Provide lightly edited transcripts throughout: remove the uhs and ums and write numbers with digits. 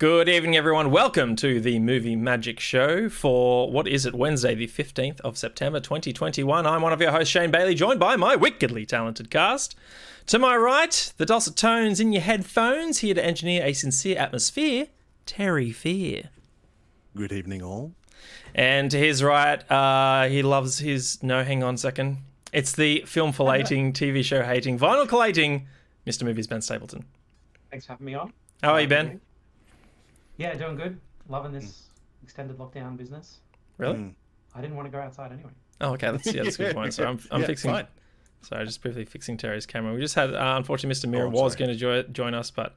Good evening, everyone. Welcome to the Movie Magic Show for, what is it, Wednesday, the 15th of September, 2021. I'm one of your hosts, Shane Bailey, joined by my wickedly talented cast. To my right, the dulcet tones in your headphones, here to engineer a sincere atmosphere, Terry Fear. Good evening, all. And to his right, he loves his... No, hang on a second. It's the film collating, TV show hating, vinyl collating, Mr. Movies, Ben Stapleton. Thanks for having me on. How are you, Ben? Yeah, doing good. Loving this extended lockdown business. Really? I didn't want to go outside anyway. Oh, okay. That's a good point. So I'm fixing. Fine. Sorry, just briefly fixing Terry's camera. We just had, unfortunately, Mr. Mira I'm was sorry. going to join us, but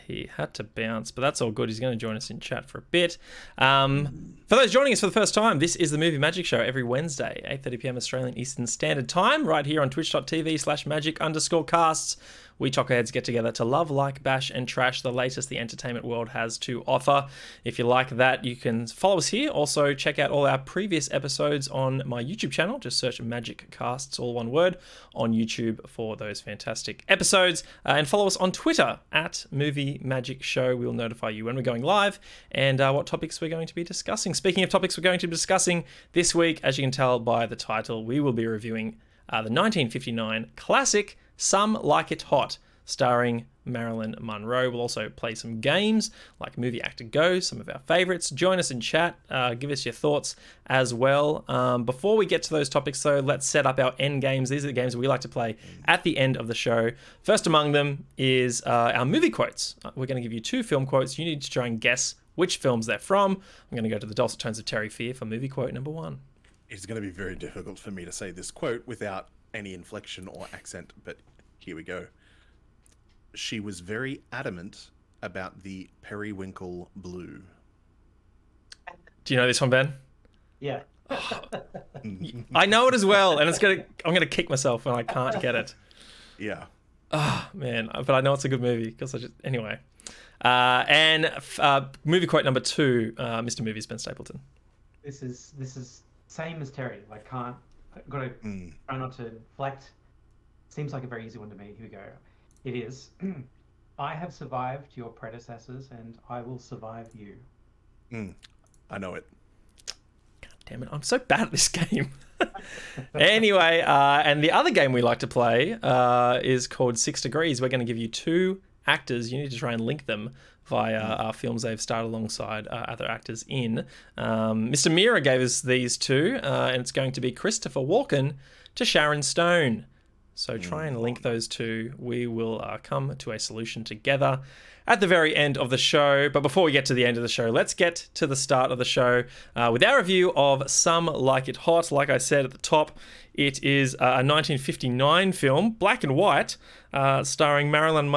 he had to bounce. But that's all good. He's going to join us in chat for a bit. For those joining us for the first time, this is the Movie Magic Show every Wednesday, 8:30 p.m. Australian Eastern Standard Time, right here on twitch.tv/magic_casts. We Chocoheads get together to love, like, bash, and trash the latest the entertainment world has to offer. If you like that, you can follow us here. Also, check out all our previous episodes on my YouTube channel. Just search Magic Casts, all one word, on YouTube for those fantastic episodes. And follow us on Twitter at Movie Magic Show. We will notify you when we're going live and what topics we're going to be discussing. Speaking of topics we're going to be discussing this week, as you can tell by the title, we will be reviewing the 1959 classic Some Like It Hot, starring Marilyn Monroe. We'll also play some games like Movie Actor Go, some of our favorites. Join us in chat. Give us your thoughts as well. Before we get to those topics, though, let's set up our end games. These are the games we like to play at the end of the show. First among them is our movie quotes. We're going to give you two film quotes. You need to try and guess which films they're from. I'm going to go to the dulcet tones of Terry Fear for movie quote number one. It's going to be very difficult for me to say this quote without any inflection or accent, but here we go. She was very adamant about the periwinkle blue. Do you know this one, Ben? Yeah. I know it as well, and I'm gonna kick myself when I can't get it. Yeah. Oh, man, but I know it's a good movie because anyway. Movie quote number two, Mr. Movies, Ben Stapleton. This is same as Terry. Like, got to try not to deflect. Seems like a very easy one to me. Here we go. It is. I have survived your predecessors, and I will survive you. I know it. God damn it, I'm so bad at this game. Anyway, and the other game we like to play is called 6 Degrees. We're going to give you two actors. You need to try and link them via films they've starred alongside other actors in. Mr. Mira gave us these two, and it's going to be Christopher Walken to Sharon Stone. So try and link those two. We will come to a solution together at the very end of the show. But before we get to the end of the show, let's get to the start of the show with our review of Some Like It Hot. Like I said at the top, it is a 1959 film, black and white, starring Marilyn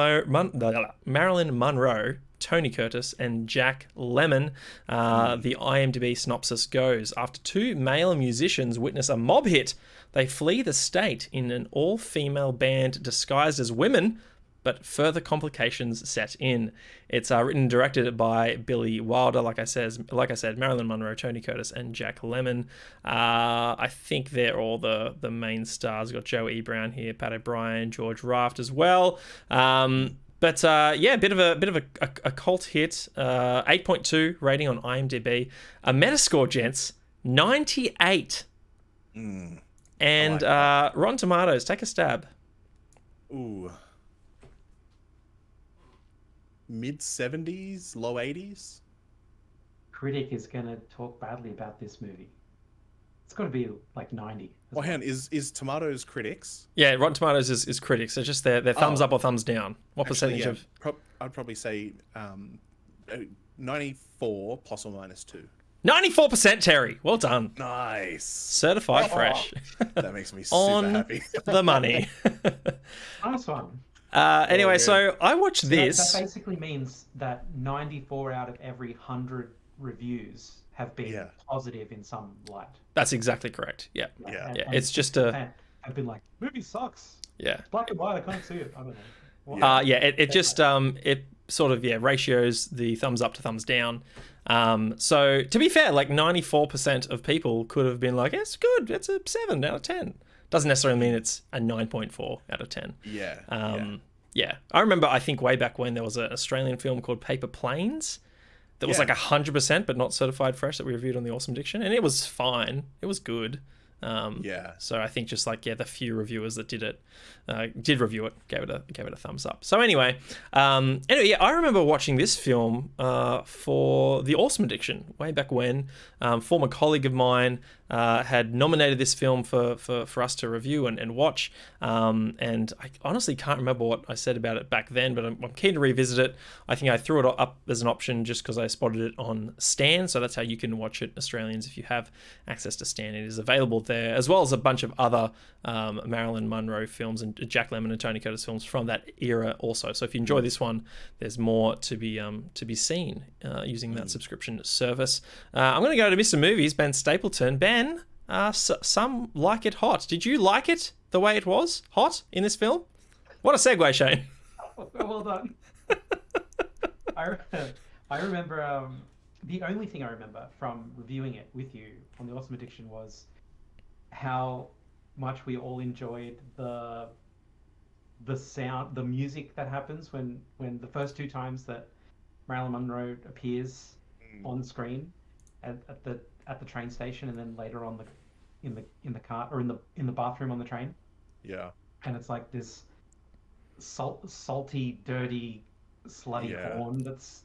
Monroe, Tony Curtis, and Jack Lemmon. The IMDb synopsis goes: after two male musicians witness a mob hit, they flee the state in an all-female band disguised as women, but further complications set in. It's written and directed by Billy Wilder, like I said, Marilyn Monroe, Tony Curtis, and Jack Lemmon. I think they're all the main stars. We've got Joe E. Brown here, Pat O'Brien, George Raft as well. But a bit of a cult hit. 8.2 rating on IMDb. A Metascore, gents, 98. And Rotten Tomatoes, take a stab. Ooh. Mid-70s, low 80s? Critic is going to talk badly about this movie. It's got to be like 90. Well, hang on, is Tomatoes critics? Yeah, Rotten Tomatoes is critics. So just their thumbs up or thumbs down. What Actually, percentage yeah, of... I'd probably say 94 plus or minus 2. 94%, Terry. Well done. Nice. Certified fresh. That makes me super On happy. the money. Nice one. Anyway, good. so I watched this. That basically means that 94 out of every 100 reviews have been positive in some light. That's exactly correct. Yeah. Yeah. Yeah, it's just a... I've been like, movie sucks. Yeah. Black and white, I can't see it. I don't know. It just it sort of ratios the thumbs up to thumbs down. So to be fair, like 94% of people could have been like, it's good, it's a 7 out of 10. Doesn't necessarily mean it's a 9.4 out of 10. Yeah, I remember. I think way back when there was an Australian film called Paper Planes that was Yeah. like 100% but not certified fresh that we reviewed on the Awesome Addiction, and it was fine. It was good. Yeah. So I think just like the few reviewers that did review it gave it a thumbs up. So anyway, yeah, I remember watching this film for the Awesome Addiction way back when. Former colleague of mine had nominated this film for us to review and watch. And I honestly can't remember what I said about it back then, but I'm keen to revisit it. I think I threw it up as an option just because I spotted it on Stan. So that's how you can watch it, Australians, if you have access to Stan. It is available there, as well as a bunch of other Marilyn Monroe films and Jack Lemmon and Tony Curtis films from that era also. So if you enjoy this one, there's more to be seen using that subscription service. I'm going to go to Mr. Movies, Ben Stapleton. Ben, some like it hot. Did you like it the way it was hot in this film? What a segue, Shane. Well done. I remember the only thing I remember from reviewing it with you on the Awesome Addiction was how much we all enjoyed the sound, the music that happens when the first two times that Marilyn Monroe appears on screen at the train station, and then later on in the car or in the bathroom on the train. Yeah. And it's like this salty, dirty, slutty horn that's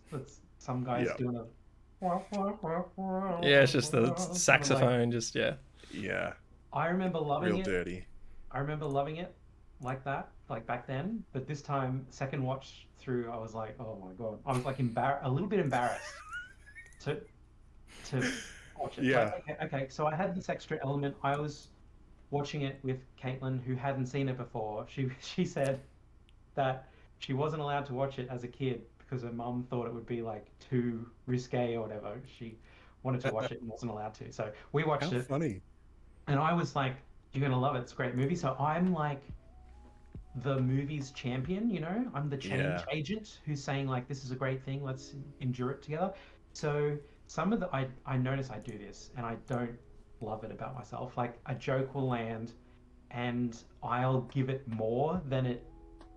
some guys doing a. Yeah, it's just the saxophone, just yeah. Yeah. I remember loving Real it. dirty. I remember loving it like that, like back then. But this time, second watch through, I was like, oh my god, I was like a little bit embarrassed to watch it. Yeah. Like, okay, so I had this extra element. I was watching it with Caitlin, who hadn't seen it before. She said that she wasn't allowed to watch it as a kid because her mum thought it would be like too risque or whatever. She wanted to watch it and wasn't allowed to. So we watched it. Funny. And I was like, you're going to love it. It's a great movie. So I'm like the movie's champion, you know? I'm the change agent who's saying like, this is a great thing. Let's endure it together. So some of the, I notice I do this and I don't love it about myself. Like a joke will land and I'll give it more than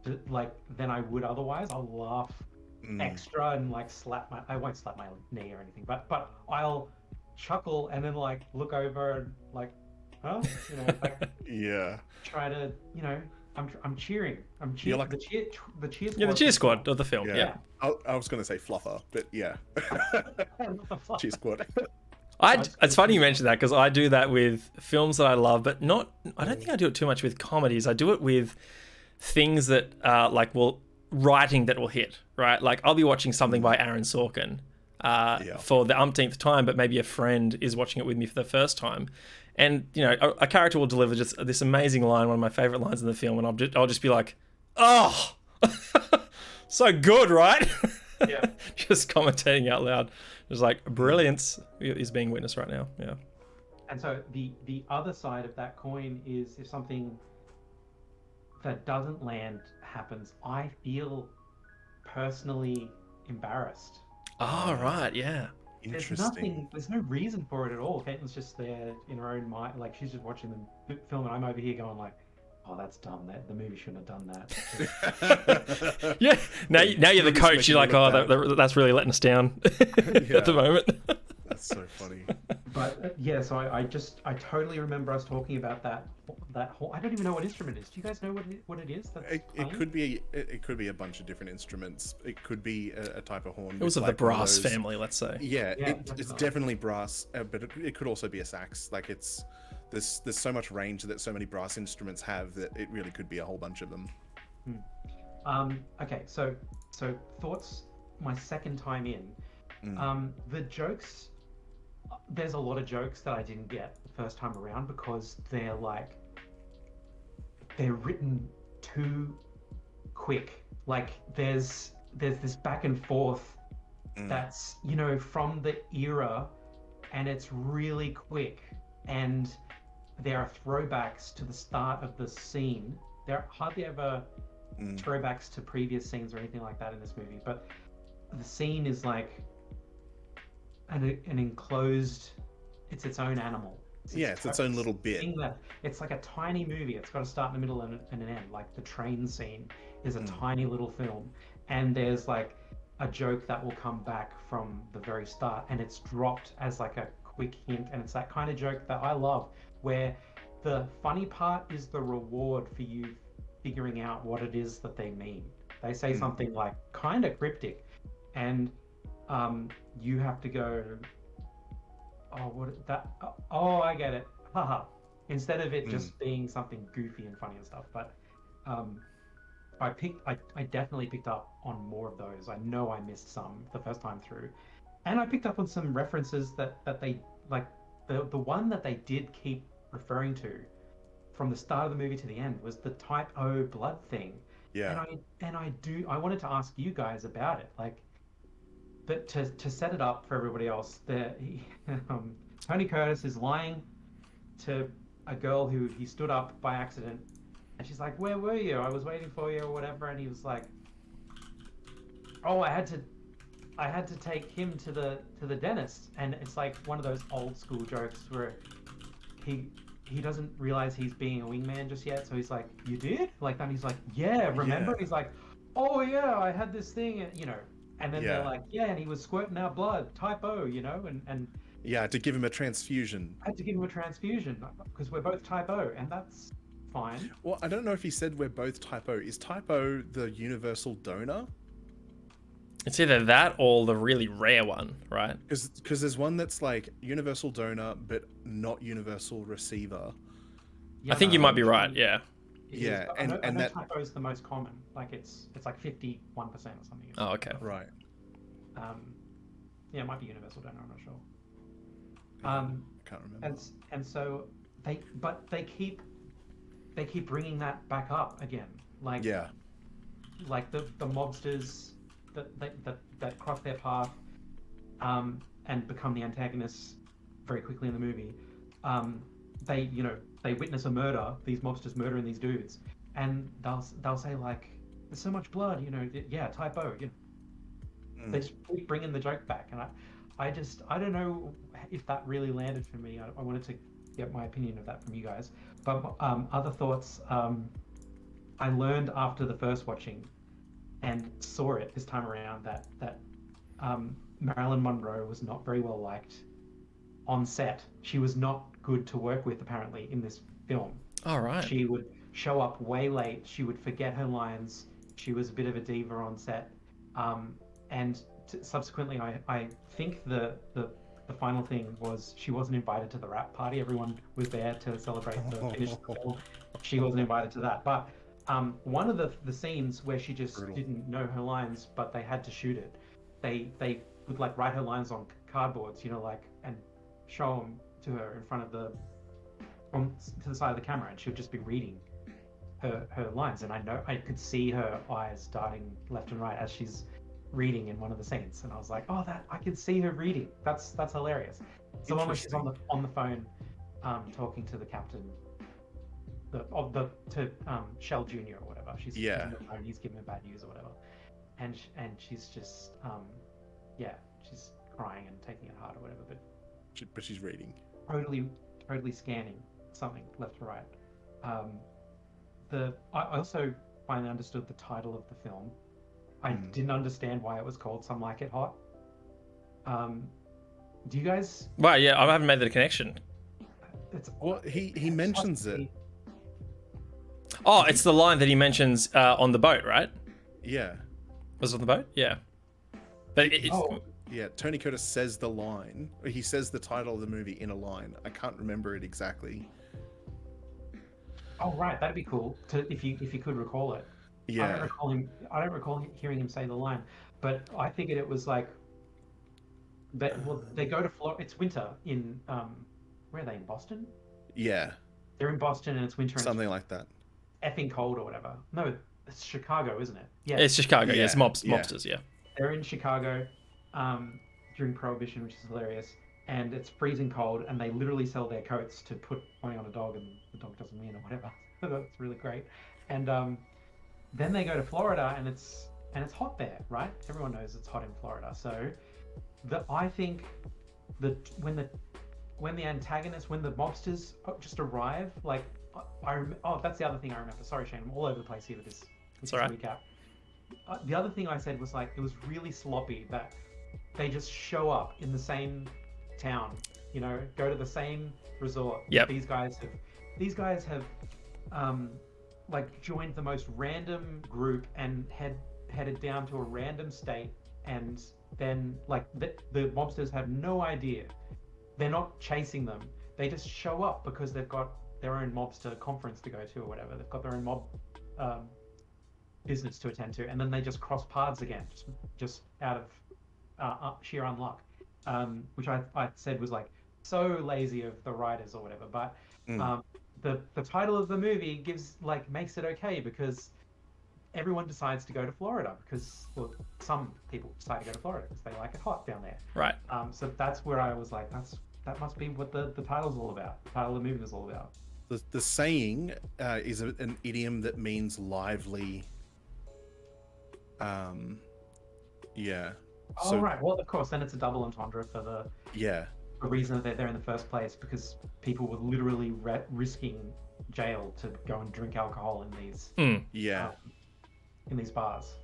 than I would otherwise. I'll laugh extra and like I won't slap my knee or anything, but I'll chuckle and then like look over and like, huh? You know, like try to, you know, I'm cheering. I'm cheering. Like the cheer squad. Yeah, the cheer squad of the film. Yeah. I was going to say fluffer, but yeah. Cheer squad. It's funny you mentioned that because I do that with films that I love, but I don't think I do it too much with comedies. I do it with things that writing that will hit, right? Like I'll be watching something by Aaron Sorkin for the umpteenth time, but maybe a friend is watching it with me for the first time. And, you know, a character will deliver just this amazing line, one of my favorite lines in the film, and I'll just be like, oh, so good, right? Yeah. Just commentating out loud. It's like brilliance is being witnessed right now. Yeah. And so the other side of that coin is if something that doesn't land happens, I feel personally embarrassed. Oh, right. Yeah. Interesting. There's no reason for it at all. Caitlin's just there in her own mind, like she's just watching the film, and I'm over here going like, "Oh, that's dumb. The movie shouldn't have done that." Yeah. Now you're the coach. You're like, "Oh, that's really letting us down at the moment." That's so funny. But yeah, so I totally remember us talking about that whole. I don't even know what instrument it is. Do you guys know what it is? It could be a bunch of different instruments. It could be a type of horn. It was of the brass family, let's say. Yeah, it's definitely brass, but it could also be a sax. Like there's so much range that so many brass instruments have that it really could be a whole bunch of them. Okay, so thoughts. My second time in, the jokes. There's a lot of jokes that I didn't get the first time around because they're written too quick. Like there's this back and forth that's, you know, from the era, and it's really quick, and there are throwbacks to the start of the scene. There are hardly ever throwbacks to previous scenes or anything like that in this movie, but the scene is like an enclosed, it's its own animal. It's its own little bit. It's like a tiny movie. It's got a start, a middle, and an end. Like the train scene is a tiny little film, and there's like a joke that will come back from the very start, and it's dropped as like a quick hint, and it's that kind of joke that I love, where the funny part is the reward for you figuring out what it is that they mean. They say something like kind of cryptic, and you have to go, oh, what that? Oh, I get it. Haha. Instead of it just being something goofy and funny and stuff. But I definitely picked up on more of those. I know I missed some the first time through, and I picked up on some references that they like. The one that they did keep referring to from the start of the movie to the end was the Type O blood thing. Yeah. And I wanted to ask you guys about it, like, but to set it up for everybody else, Tony Curtis is lying to a girl who he stood up by accident, and she's like, "Where were you? I was waiting for you," or whatever. And he was like, "Oh, I had to take him to the dentist." And it's like one of those old school jokes where he doesn't realize he's being a wingman just yet, so he's like, "You did?" Like that. He's like, "Yeah, remember?" Yeah. He's like, "Oh yeah, I had this thing," and and then they're Yeah. like, "Yeah, and he was squirting out blood, Type O, and Yeah, to give him a transfusion. I had to give him a transfusion because we're both Type O," and that's fine. Well, I don't know if he said we're both Type O. Is Type O the universal donor? It's either that or the really rare one, right? Because there's one that's like universal donor but not universal receiver. I think you might be no, right. Yeah. it Yeah, is, but and- I and know that- Type O is the most common. Like it's like 51% or something. Oh, okay. Right. Yeah, it might be universal donor. I'm not sure. I can't remember. And so they keep bringing that back up again, like Yeah. like the mobsters that cross their path and become the antagonists very quickly in the movie. They witness a murder, these mobsters murdering these dudes, and they'll say like, "There's so much blood, yeah, Type O." They just keep bringing the joke back, and I don't know if that really landed for me. I wanted to get my opinion of that from you guys. But other thoughts, I learned after the first watching and saw it this time around that Marilyn Monroe was not very well liked on set. She was not good to work with, apparently, in this film. All right. She would show up way late. She would forget her lines. She was a bit of a diva on set. And subsequently, I think the final thing was she wasn't invited to the wrap party. Everyone was there to celebrate the finish of the film. She wasn't invited to that. But one of the scenes where she just didn't know her lines, but they had to shoot it, they would like write her lines on cardboards, and show them to her in front of to the side of the camera, and she would just be reading her lines. And I could see her eyes darting left and right as she's reading in one of the scenes, and I was like, "Oh, that I can see her reading. That's hilarious." So when she's on the phone, talking to the captain, to Shell Jr. or whatever, she's Yeah. on the phone, he's giving her bad news or whatever, and she's just she's crying and taking it hard or whatever, but She's reading. totally scanning something left to right. I also finally understood the title of the film. I didn't understand why it was called Some Like It Hot. Do you guys? Well, yeah, I haven't made the connection. Well, he mentions it. Oh, it's the line that he mentions on the boat, right? Yeah. Was it on the boat? Yeah. But it's, Yeah, Tony Curtis says the line. He says the title of the movie in a line. I can't remember it exactly. Oh, right, that'd be cool if you could recall it. Yeah. I don't recall hearing him say the line, but I figured it was like they go to Florida. It's winter in where are they, in Boston? Yeah. They're in Boston and it's winter and Something like that. it's effing cold or whatever. No, it's Chicago, isn't it? Yeah. it's Chicago. Yeah, it's Yeah, yeah. mobsters. Yeah. They're in Chicago during Prohibition, which is hilarious, and it's freezing cold, and they literally sell their coats to put money on a dog, and the dog doesn't win or whatever. That's really great. And then they go to Florida, and it's hot there, right? Everyone knows it's hot in Florida. So I think that when the antagonists, when the mobsters just arrive, like that's the other thing I remember. Sorry, Shane, I'm all over the place here with this That's all right. Recap. The other thing I said was like it was really sloppy that they just show up in the same town, you know, go to the same resort. Yep. These guys have like joined the most random group and headed down to a random state, and then like the mobsters have no idea. They're not chasing them. They just show up because they've got their own mobster conference to go to or whatever. They've got their own mob business to attend to, and then they just cross paths again, just out of sheer unluck, which I said was like so lazy of the writers or whatever. But the title of the movie makes it okay because everyone decides to go to Florida because, well, some people decide to go to Florida because they like it hot down there. Right. So that's where I was like, that must be what the title's all about. The title of the movie is all about. The saying is an idiom that means lively. Yeah. Oh, So, right. Well, of course, then it's a double entendre for the yeah. reason that they're there in the first place, because people were literally risking jail to go and drink alcohol in these Yeah. in these bars.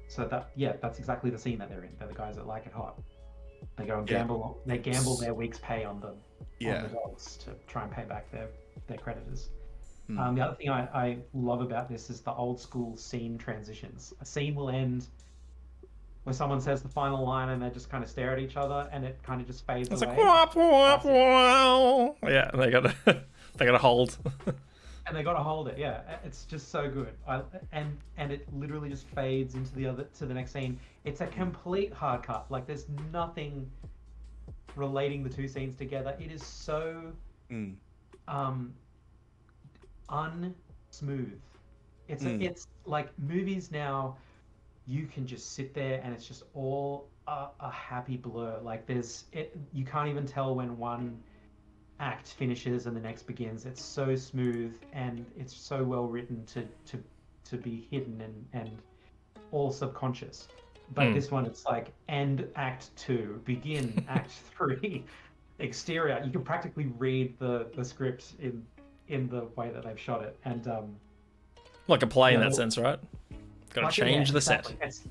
So that's exactly the scene that they're in. They're the guys that like it hot. They go and gamble. They gamble their week's pay on the dogs to try and pay back their creditors. The other thing I love about this is the old school scene transitions. A scene will end where someone says the final line and they just kind of stare at each other and it kind of just fades away. It's like wah, wah, wah. Yeah, they gotta hold. And they gotta hold it. Yeah, it's just so good. And it literally just fades into the next scene. It's a complete hard cut. Like there's nothing relating the two scenes together. It is so unsmooth. It's like movies now. You can just sit there and it's just all a happy blur. Like you can't even tell when one act finishes and the next begins. It's so smooth and it's so well written to be hidden and all subconscious. But this one, it's like end act 2, begin act 3, exterior. You can practically read the script in the way that they've shot it. And like a play in that sense, right? Got to change the set. It's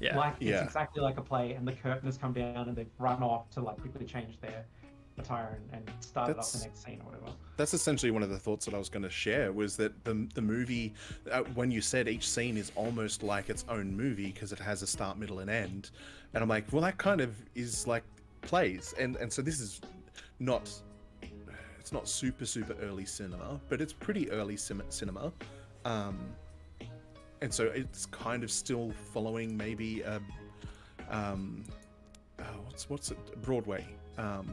exactly like a play, and the curtain has come down, and they've run off to like quickly change their attire and start it up the next scene or whatever. That's essentially one of the thoughts that I was going to share, was that the movie, when you said each scene is almost like its own movie because it has a start, middle, and end, and I'm like, well, that kind of is like plays, and so this is not, it's not super early cinema, but it's pretty early cinema. And so it's kind of still following maybe what's it, Broadway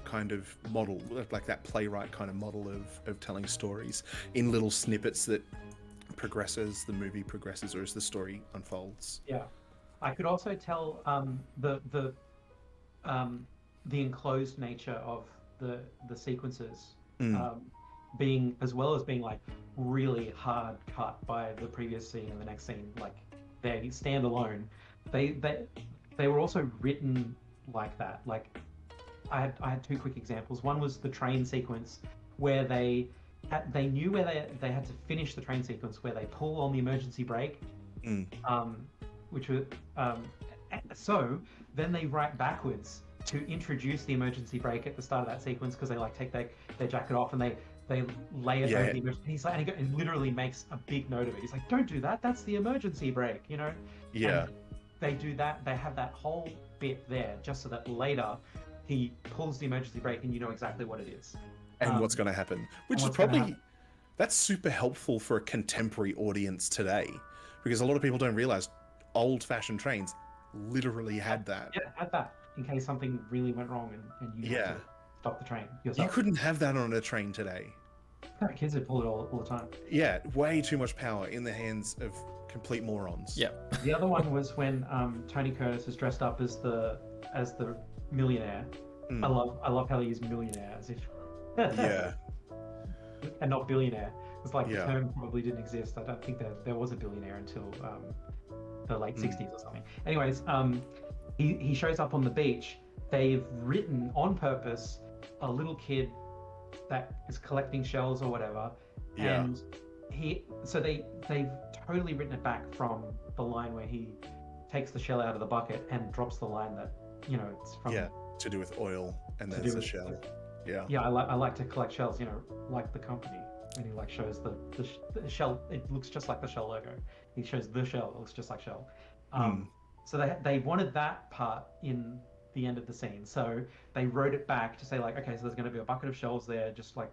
kind of model, like that playwright kind of model of telling stories in little snippets that progress as the movie progresses or as the story unfolds. Yeah, I could also tell the enclosed nature of the sequences being, as well as being like really hard cut by the previous scene and the next scene, like they stand alone. They were also written like that. Like I had two quick examples. One was the train sequence where they knew where they had to finish the train sequence, where they pull on the emergency brake, which was so then they write backwards to introduce the emergency brake at the start of that sequence, because they like take their jacket off and they lay it over the emergency. He's like, and he literally makes a big note of it. He's like, "Don't do that. That's the emergency brake," you know. Yeah. And they do that. They have that whole bit there just so that later he pulls the emergency brake and you know exactly what it is and what's going to happen. Which is probably that's super helpful for a contemporary audience today, because a lot of people don't realize old-fashioned trains literally had that. Yeah, had that in case something really went wrong and you had to stop the train yourself. You couldn't have that on a train today. Kids would pull it all the time. Yeah, way too much power in the hands of complete morons. Yeah. The other one was when Tony Curtis is dressed up as the millionaire. I love how they use millionaire as if and not billionaire. It's like the term probably didn't exist. I don't think there was a billionaire until the late 60s or something. Anyways, he shows up on the beach. They've written on purpose a little kid that is collecting shells or whatever, and they've totally written it back from the line where he takes the shell out of the bucket and drops the line that it's from. Yeah, to do with oil, and To there's do a with- shell. Yeah. Yeah, I like to collect shells, like the company. And he like shows the shell. It looks just like the Shell logo. He shows the shell. It looks just like Shell. So they wanted that part in the end of the scene. So they wrote it back to say like, okay, so there's going to be a bucket of shells there, just like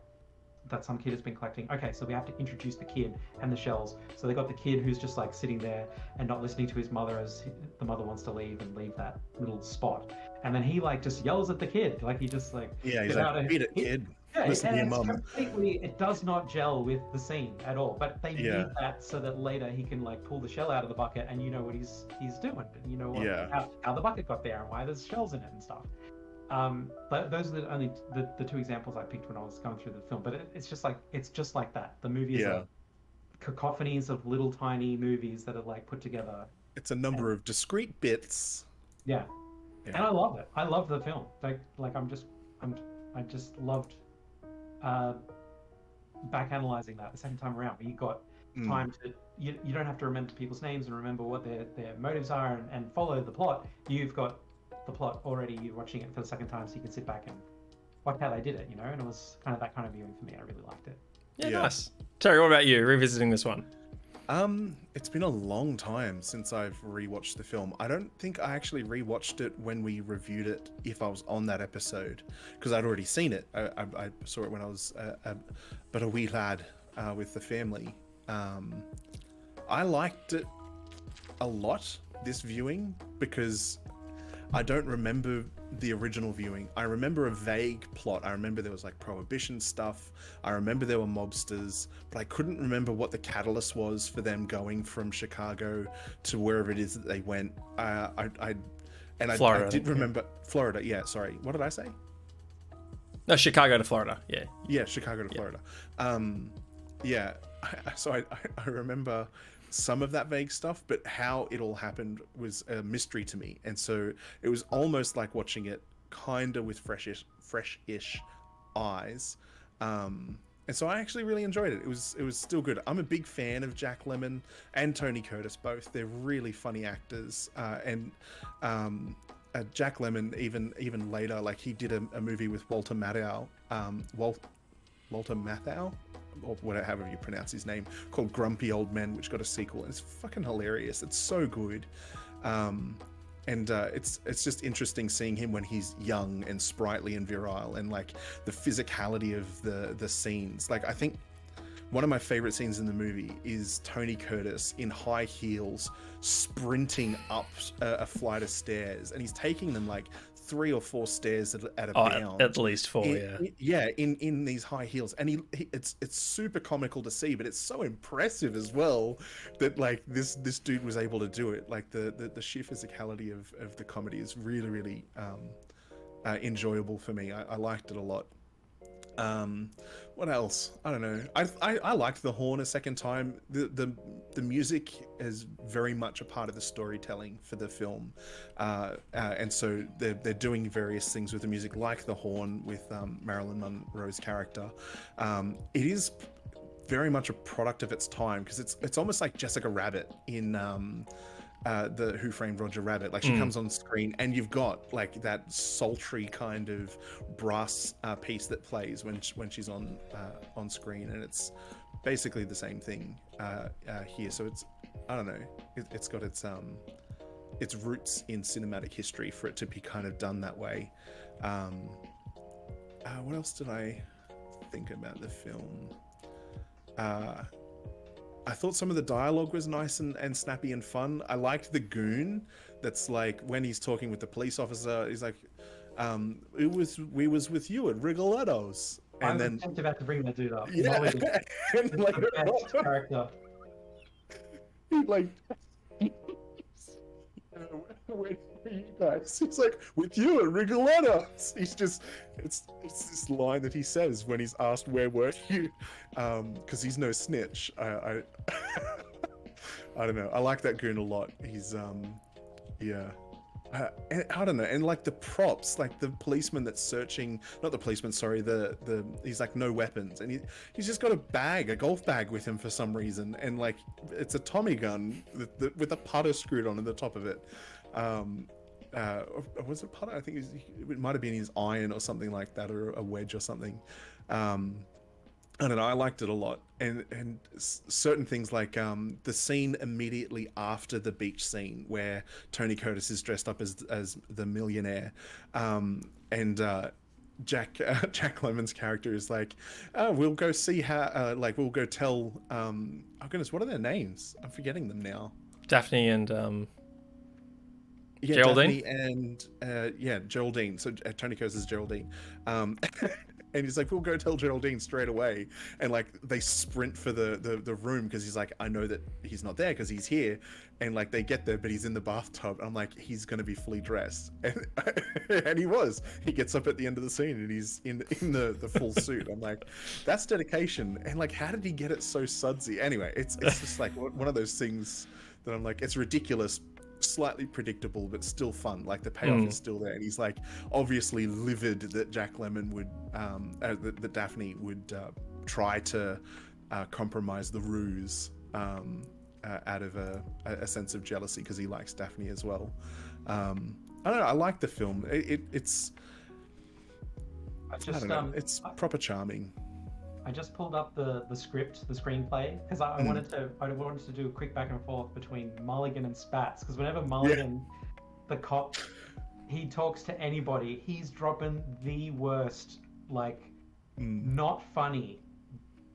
that some kid has been collecting. Okay, so we have to introduce the kid and the shells. So they got the kid who's just like sitting there and not listening to his mother as the mother wants to leave that little spot. And then he like just yells at the kid, like he just like Yeah, he's "Get out like, of beat here." it, kid. Yeah, Listen to and your it's mum. completely, it does not gel with the scene at all. But they Yeah. need that so that later he can like pull the shell out of the bucket and you know what he's doing, and you know what, Yeah. how the bucket got there and why there's shells in it and stuff. But those are only the two examples I picked when I was going through the film. But it's just like that. The movie is Yeah. cacophonies of little tiny movies that are like put together. It's a number of discrete bits. Yeah. Yeah. And I love it. I love the film. I just loved back analyzing that the second time around. Where you got time to you don't have to remember people's names and remember what their motives are and follow the plot. You've got the plot already. You're watching it for the second time, so you can sit back and watch how they did it. And it was kind of that kind of viewing for me. I really liked it. Yeah, Yeah. nice. Terry, what about you? Revisiting this one. It's been a long time since I've rewatched the film. I don't think I actually rewatched it when we reviewed it, if I was on that episode, because I'd already seen it. I saw it when I was but a wee lad with the family. I liked it a lot, this viewing, because I don't remember the original viewing. I remember a vague plot. I remember there was like prohibition stuff. I remember there were mobsters, but I couldn't remember what the catalyst was for them going from Chicago to wherever it is that they went. I Florida, did remember Florida. Yeah, sorry. What did I say? No, Chicago to Florida. Yeah. Yeah, Chicago to Florida. Yeah. So I remember some of that vague stuff, but how it all happened was a mystery to me, and so it was almost like watching it kind of with fresh-ish eyes. And so I actually really enjoyed it. It was still good. I'm a big fan of Jack Lemmon and Tony Curtis both. They're really funny actors, and Jack Lemmon even later, like he did a movie with Walter Matthau, Walter Matthau, or whatever, however you pronounce his name, called Grumpy Old Men, which got a sequel. It's fucking hilarious. It's so good. It's just interesting seeing him when he's young and sprightly and virile, and like the physicality of the scenes. Like, I think one of my favorite scenes in the movie is Tony Curtis in high heels sprinting up a flight of stairs, and he's taking them like 3 or 4 stairs at a bound. At least 4, yeah. In these high heels, and it's super comical to see, but it's so impressive as well that like this dude was able to do it. Like the sheer physicality of the comedy is really enjoyable for me. I liked it a lot. What else? I don't know. I liked the horn a second time. The music is very much a part of the storytelling for the film, and so they're doing various things with the music, like the horn with Marilyn Monroe's character. It is very much a product of its time, because it's almost like Jessica Rabbit in the Who Framed Roger Rabbit. Like, she comes on screen and you've got like that sultry kind of brass piece that plays when she's on screen, and it's basically the same thing here. So it's, I don't know, it's got its roots in cinematic history for it to be kind of done that way. What else did I think about the film? I thought some of the dialogue was nice and snappy and fun. I liked the goon that's like, when he's talking with the police officer, he's like, we was with you at Rigoletto's. And I was just about to bring that dude up. Yeah. And like, The best character. he like, where are you guys? He's like, with you at Rigoletto's. He's just, it's this line that he says when he's asked, where were you? Because he's no snitch. I I don't know. I like that goon a lot. He's yeah. And I don't know, and like the props, like the policeman that's searching, not the policeman, sorry, the he's like no weapons, and he's just got a golf bag with him for some reason, and like it's a Tommy gun with a putter screwed on the top of it. Was it putter? I think it might have been his iron or something like that, or a wedge or something. I don't know. I liked it a lot, and certain things like the scene immediately after the beach scene where Tony Curtis is dressed up as the millionaire, and Jack Lemmon's character is like, oh, we'll go see how, like we'll go tell. Oh goodness, what are their names? I'm forgetting them now. Daphne and yeah, Geraldine. Daphne and yeah, Geraldine. So Tony Curtis is Geraldine. And he's like, we'll go tell Geraldine straight away. And like they sprint for the room because he's like, I know that he's not there because he's here. And like they get there, but he's in the bathtub. I'm like, he's gonna be fully dressed. And he was. He gets up at the end of the scene and he's in the full suit. I'm like, that's dedication. And like, how did he get it so sudsy? Anyway, it's just like one of those things that I'm like, it's ridiculous, slightly predictable, but still fun. Like the payoff is still there, and he's like obviously livid that Jack Lemmon would that Daphne would try to compromise the ruse out of a sense of jealousy because he likes Daphne as well. I don't know, I like the film. It's I don't know, it's proper charming. I just pulled up the script, the screenplay, because I wanted to do a quick back and forth between Mulligan and Spats, because whenever Mulligan, the cop, he talks to anybody, he's dropping the worst, like, not funny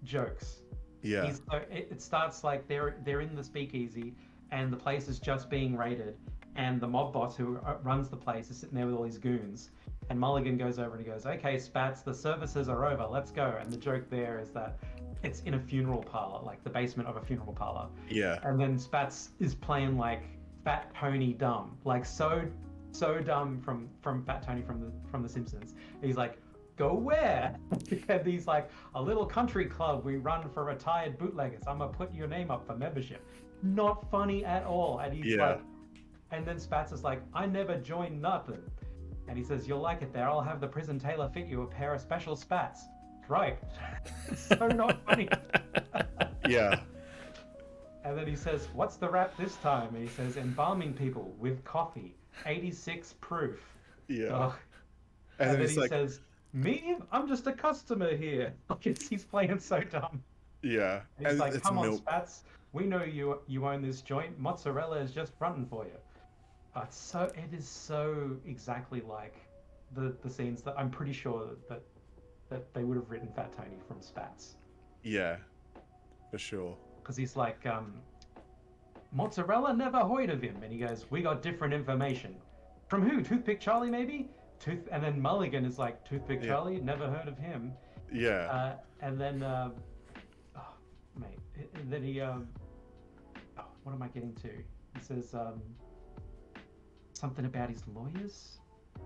jokes. Yeah. It starts like they're in the speakeasy, and the place is just being raided, and the mob boss who runs the place is sitting there with all his goons. And Mulligan goes over and he goes, okay, Spats, the services are over, let's go. And the joke there is that it's in a funeral parlor, like the basement of a funeral parlor. Yeah. And then Spats is playing like Fat Tony dumb, like so dumb from Fat Tony from the Simpsons. And he's like, go where? And he's like, a little country club we run for retired bootleggers. I'm gonna put your name up for membership. Not funny at all. And he's like, and then Spats is like, I never joined nothing. And he says, you'll like it there. I'll have the prison tailor fit you a pair of special spats. Right. So not funny. Yeah. And then he says, what's the rap this time? And he says, embalming people with coffee, 86 proof. Yeah. Oh. And then he says, me? I'm just a customer here. He's playing so dumb. Yeah. And he's like, come on, Spats. We know you own this joint. Mozzarella is just fronting for you. It is so exactly like the scenes that I'm pretty sure that they would have written Fat Tony from Spats. Yeah, for sure. Because he's like, Mozzarella never heard of him, and he goes, we got different information. From who? Toothpick Charlie, maybe? And then Mulligan is like, Toothpick Charlie, never heard of him. Yeah. And then, and then he, what am I getting to? He says, something about his lawyers?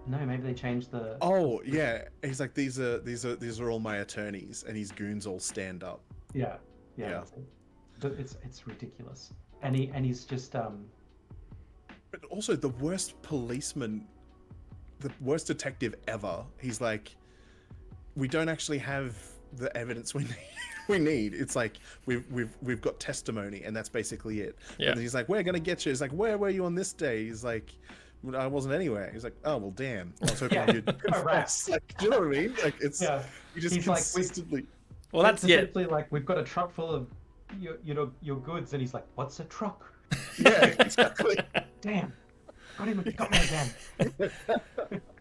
No, maybe they changed the. Oh yeah, he's like, these are all my attorneys, and his goons all stand up. Yeah. It's ridiculous, and he's just But also the worst policeman, the worst detective ever. He's like, we don't actually have the evidence we need. It's like we've got testimony, and that's basically it. Yeah. And he's like, we're gonna get you. He's like, where were you on this day? He's like, I wasn't anywhere. He's like, oh well, damn. I was hoping you'd confess. Like, do you know what I mean? Like, it's you just consistently. Well, that's essentially like, we've got a truck full of your goods, and he's like, what's a truck? Yeah, exactly. Damn, got me again.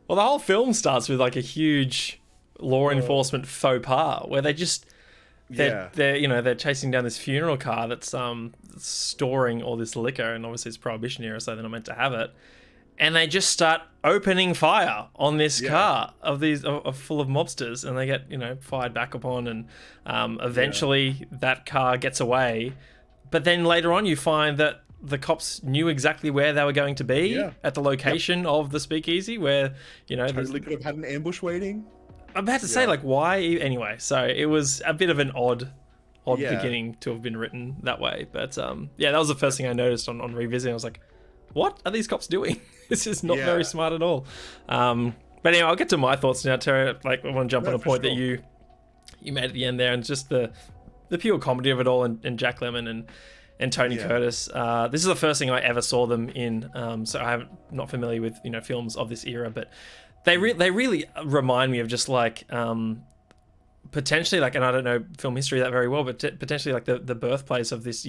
Well, the whole film starts with like a huge law enforcement faux pas where they're they're chasing down this funeral car that's storing all this liquor, and obviously it's Prohibition era, so they're not meant to have it. And they just start opening fire on this car of full of mobsters, and they get fired back upon, and eventually that car gets away. But then later on, you find that the cops knew exactly where they were going to be at the location of the speakeasy, where totally could have had an ambush waiting. I'm about to say, like, why? Anyway, so it was a bit of an odd beginning to have been written that way. But that was the first thing I noticed on revisiting. I was like, what are these cops doing? This is not Yeah. very smart at all. But anyway, I'll get to my thoughts now, Terry. Like, I want to jump on a for point that sure. you made at the end there, and just the pure comedy of it all, and Jack Lemmon and Tony Yeah. Curtis. This is the first thing I ever saw them in, so I'm not familiar with films of this era, but they really remind me of just like potentially, like, and I don't know film history that very well, but potentially like the birthplace of this,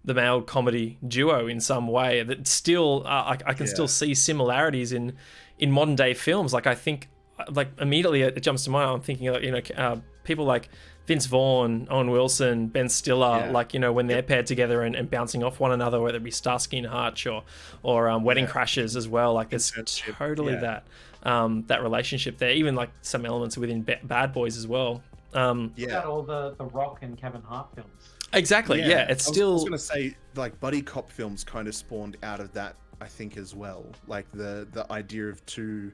the male comedy duo in some way. That still, I can still see similarities in modern day films. Like, I think, like, immediately it jumps to mind. I'm thinking, like, people like Vince Vaughn, Owen Wilson, Ben Stiller, Yeah. like, when they're paired together and bouncing off one another, whether it be Starsky and Hutch or Wedding Crashers as well. Like, there's Internship, totally yeah. that relationship there. Even like some elements within Bad Boys as well. What Yeah. about all the Rock and Kevin Hart films? Exactly. Yeah, it's I still. was gonna say, like, buddy cop films kind of spawned out of that, I think, as well. Like the idea of two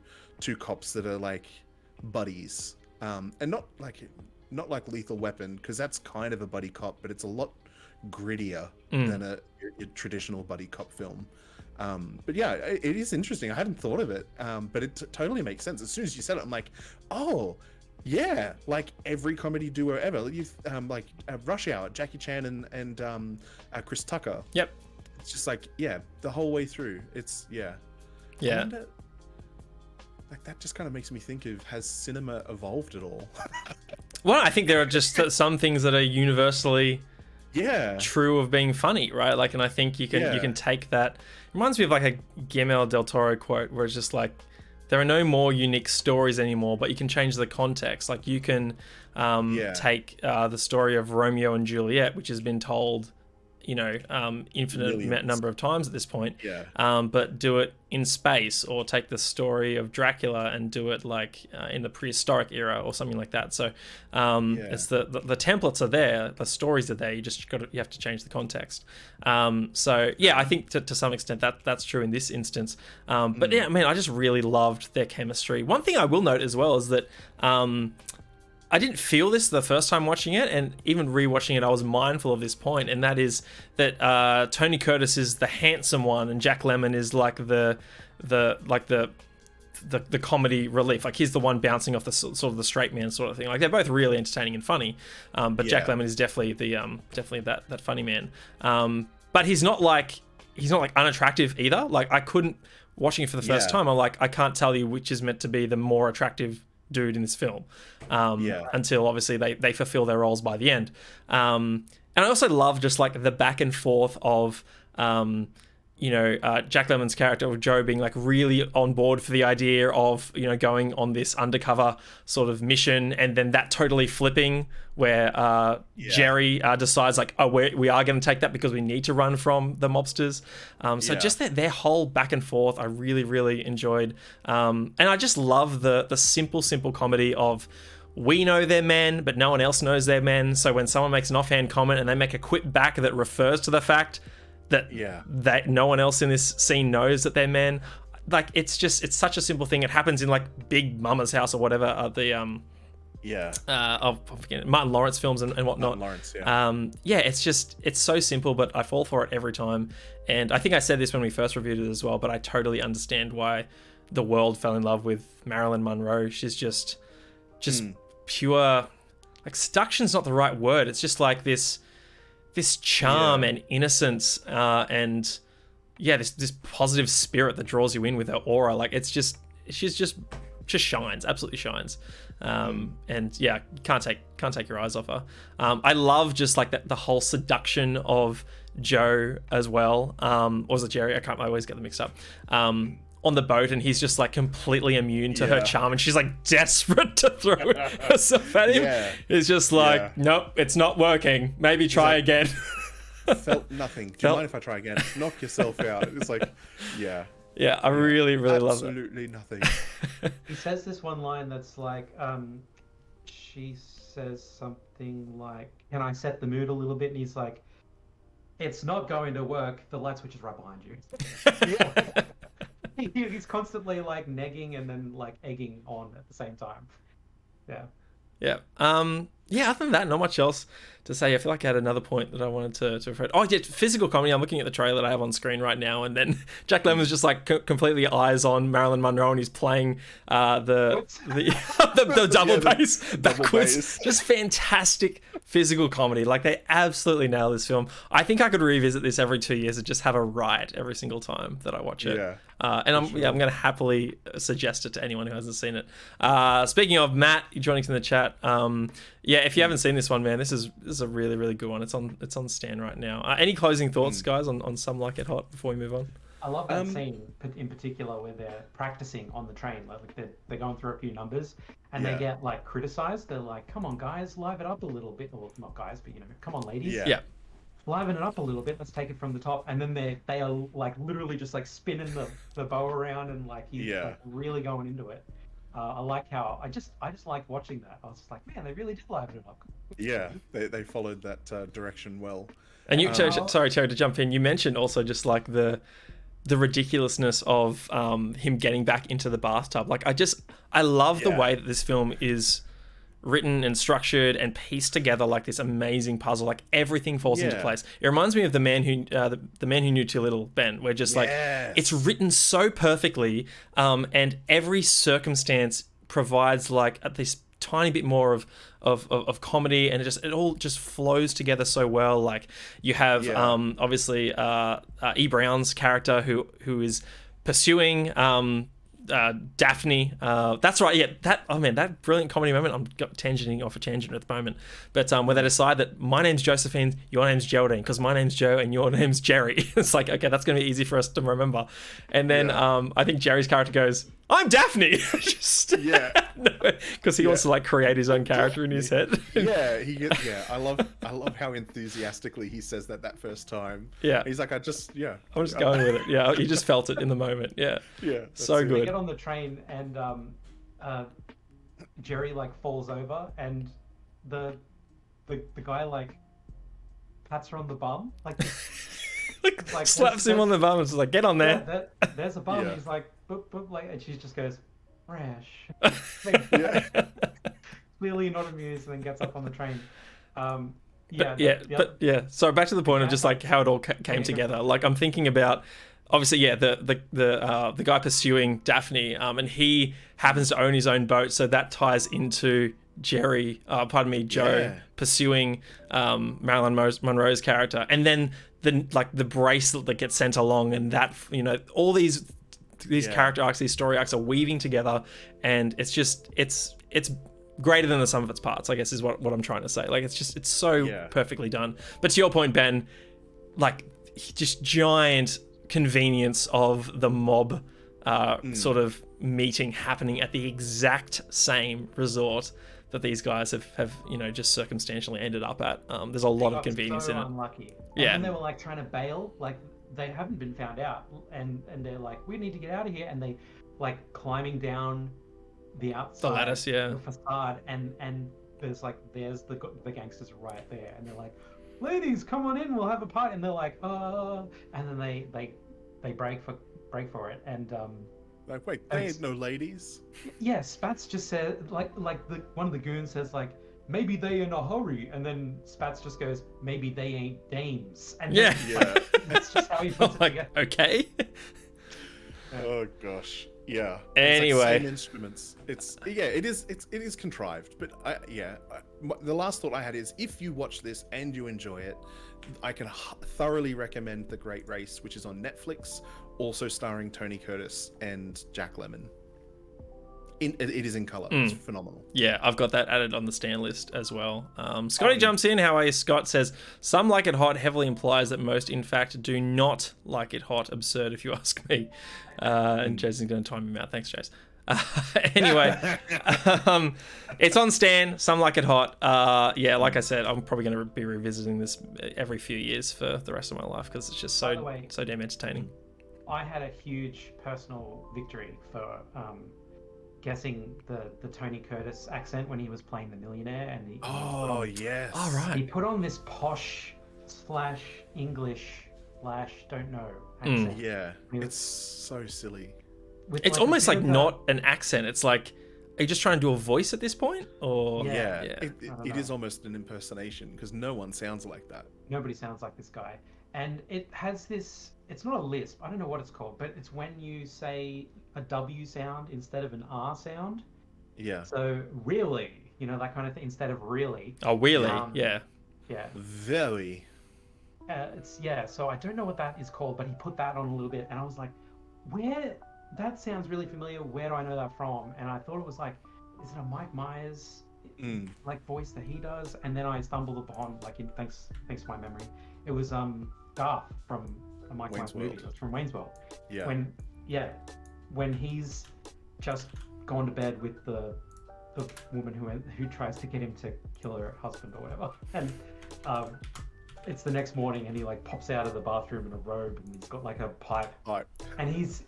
cops that are like buddies, and not like Lethal Weapon, because that's kind of a buddy cop, but it's a lot grittier than a traditional buddy cop film. But yeah, it is interesting. I hadn't thought of it, but it totally makes sense. As soon as you said it, I'm like, oh. Yeah, like every comedy duo ever. You like Rush Hour, Jackie Chan and Chris Tucker. Yep. It's just like, yeah, the whole way through. It's I Yeah. wonder, like, that just kind of makes me think of, has cinema evolved at all? Well, I think there are just some things that are universally Yeah. true of being funny, right? Like, and I think you Yeah. can take that. It reminds me of like a Guillermo del Toro quote where it's just like, there are no more unique stories anymore, but you can change the context. Like, you can take the story of Romeo and Juliet, which has been told, infinite Millions. number of times at this point. Yeah. But do it in space, or take the story of Dracula and do it like in the prehistoric era or something like that. So it's the templates are there, the stories are there. You have to change the context. So yeah, I think to some extent that's true in this instance. But yeah, I just really loved their chemistry. One thing I will note as well is that I didn't feel this the first time watching it, and even rewatching it, I was mindful of this point, and that is that Tony Curtis is the handsome one, and Jack Lemmon is like the comedy relief. Like, he's the one bouncing off the sort of the straight man sort of thing. Like, they're both really entertaining and funny, but Jack Lemmon is definitely that funny man. But he's not like unattractive either. Like, I couldn't, watching it for the first time, I'm like, I can't tell you which is meant to be the more attractive dude in this film until obviously they fulfill their roles by the end. And I also love just like the back and forth of Jack Lemmon's character of Joe being like really on board for the idea of going on this undercover sort of mission, and then that totally flipping where Jerry decides like, oh, we are going to take that because we need to run from the mobsters. So just their whole back and forth I really, really enjoyed, and I just love the simple comedy of, we know they're men, but no one else knows they're men. So when someone makes an offhand comment and they make a quip back that refers to the fact that no one else in this scene knows that they're men, like, it's such a simple thing. It happens in like Big Mama's House or whatever, of Martin Lawrence films and whatnot. Martin Lawrence, it's so simple, but I fall for it every time. And I think I said this when we first reviewed it as well, but I totally understand why the world fell in love with Marilyn Monroe. She's just pure, like, seduction's not the right word. It's just like this charm and innocence, and this positive spirit that draws you in with her aura. Like, she's just shines, absolutely shines. And yeah, can't take your eyes off her. I love just like the whole seduction of Joe as well. Or was it Jerry? I always get them mixed up. On the boat, and he's just like completely immune to her charm, and she's like desperate to throw herself at him. It's just like, nope, it's not working. Maybe try again. Felt nothing. Do you mind if I try again? Knock yourself out. It's like, I really love it. Absolutely nothing. He says this one line that's like, she says something like, can I set the mood a little bit? And he's like, it's not going to work. The light switch is right behind you. He's constantly like negging and then like egging on at the same time. yeah, other than that, not much else to say. I feel like I had another point that I wanted to refer to. Oh, yeah, physical comedy. I'm looking at the trailer that I have on screen right now, and then Jack Lemmon's just like completely eyes on Marilyn Monroe, and he's playing the double bass backwards. bass. Just fantastic physical comedy. Like, they absolutely nail this film. I think I could revisit this every 2 years and just have a riot every single time that I watch it. Yeah. And I'm going to happily suggest it to anyone who hasn't seen it. Speaking of, Matt, you're joining us in the chat. Yeah, if you haven't seen this one, man, this is a really, really good one. It's on Stan right now. Any closing thoughts, guys, on Some Like It Hot before we move on? I love that scene in particular where they're practicing on the train. Like they're going through a few numbers and they get like criticized. They're like, "Come on, guys, liven it up a little bit." Or not guys, but come on, ladies. Yeah. Liven it up a little bit. Let's take it from the top. And then they are like literally just like spinning the bow around and like he's like really going into it. I like how I just like watching that. I was just like, man, they really did liven it up. Yeah, they followed that direction well. And you, sorry, Terry, to jump in. You mentioned also just like the ridiculousness of him getting back into the bathtub. Like, I love the way that this film is written and structured and pieced together like this amazing puzzle. Like, everything falls into place. It reminds me of the man who knew too little, Ben. Where just like it's written so perfectly, and every circumstance provides like this tiny bit more of comedy, and it all just flows together so well. Like, you have obviously E. Brown's character who is pursuing Daphne. That's right. Yeah. That brilliant comedy moment. I'm tangenting off a tangent at the moment, but where they decide that my name's Josephine, your name's Geraldine, because my name's Joe and your name's Jerry. It's like, okay, that's going to be easy for us to remember. And then I think Jerry's character goes, "I'm Daphne," because he wants to like create his own character in his head. I love how enthusiastically he says that first time. Yeah, he's like, I'm just going with it. Yeah, he just felt it in the moment. Yeah, so good. They get on the train and Jerry like falls over and the guy like pats her on the bum like slaps him on the bum and is like, "Get on there." There's a bum. He's like, boop, boop, like, and she just goes, "Rash." Clearly not amused, and then gets up on the train. So back to the point of just like how it all came together. Like, I'm thinking about, obviously, the guy pursuing Daphne, and he happens to own his own boat, so that ties into Joe pursuing Marilyn Monroe's character, and then the bracelet that gets sent along, and that, all these character arcs, these story arcs are weaving together, and it's greater than the sum of its parts, I guess, is what I'm trying to say. Like, it's so perfectly done. But to your point, Ben, like, just giant convenience of the mob sort of meeting happening at the exact same resort that these guys have just circumstantially ended up at. There's a lot of convenience in it. Unlucky. And they were like trying to bail, like they haven't been found out, and they're like, "We need to get out of here," and they like climbing down the outside, the lattice, the facade, and there's the gangsters right there, and they're like, "Ladies, come on in, we'll have a party," and they're like, and then they break for it, and like, wait, they ain't no ladies. Yeah, Spats just said like one of the goons says like, "Maybe they in a hurry," and then Spats just goes, "Maybe they ain't dames." And that's just how he puts it together. Okay. Oh gosh. Yeah. Anyway, it's like same instruments. It is contrived, but the last thought I had is, if you watch this and you enjoy it, I can thoroughly recommend The Great Race, which is on Netflix, also starring Tony Curtis and Jack Lemmon. It is in color. It's phenomenal. Yeah, I've got that added on the stand list as well. Scotty jumps in. How are you, Scott? Says, "Some like it hot heavily implies that most, in fact, do not like it hot. Absurd, if you ask me." And Jason's going to time him out. Thanks, Jace. Anyway, it's on Stan. Some like it hot. Like I said, I'm probably going to be revisiting this every few years for the rest of my life, because it's just so damn entertaining. I had a huge personal victory for guessing the Tony Curtis accent when he was playing The Millionaire, and he put on this posh / English / don't know accent. It's so silly. It's almost like not an accent. It's like you just trying to do a voice at this point, or Yeah, yeah. it, I don't it know. is almost an impersonation because no one sounds like that. Nobody sounds like this guy. And it has this, it's not a lisp, I don't know what it's called, but it's when you say a W sound instead of an R sound. Yeah, So really, that kind of thing, instead of really. Oh, really? Um, Yeah. Yeah. very. So I don't know what that is called, but he put that on a little bit, and I was like, that sounds really familiar. Where do I know that from? And I thought it was like, is it a Mike Myers like voice that he does? And then I stumbled upon, thanks to my memory, it was Garth from a Mike Myers Wayne's World. movie. It was from Wayne's World. Yeah. When he's just gone to bed with the woman who tries to get him to kill her husband or whatever, and it's the next morning, and he like pops out of the bathroom in a robe, and he's got like a pipe, Right. and he's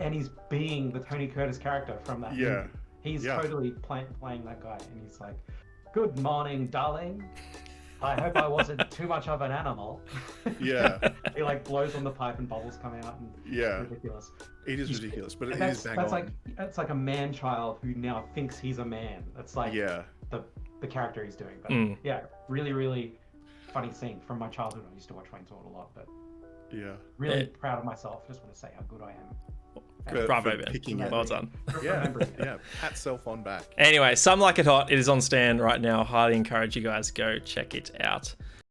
being the Tony Curtis character from that Yeah. movie. He's Yeah. totally playing that guy, and he's like, "Good morning, darling. I hope I wasn't too much of an animal." Yeah. He like blows on the pipe, and bubbles come out, and Yeah. it's ridiculous. It is ridiculous, but And it is bang that's on. it's like a man child who now thinks he's a man. That's like Yeah. the character he's doing. But yeah, really, really funny scene from my childhood. I used to watch Wayne's World a lot, but Yeah. really proud of myself. Just want to say how good I am. For- Bravo, for Ben. picking it. Well done. Yeah. Remembering it. Yeah. Pat self on back. Anyway, Some Like It Hot. It is on Stan right now. Highly encourage you guys go check it out.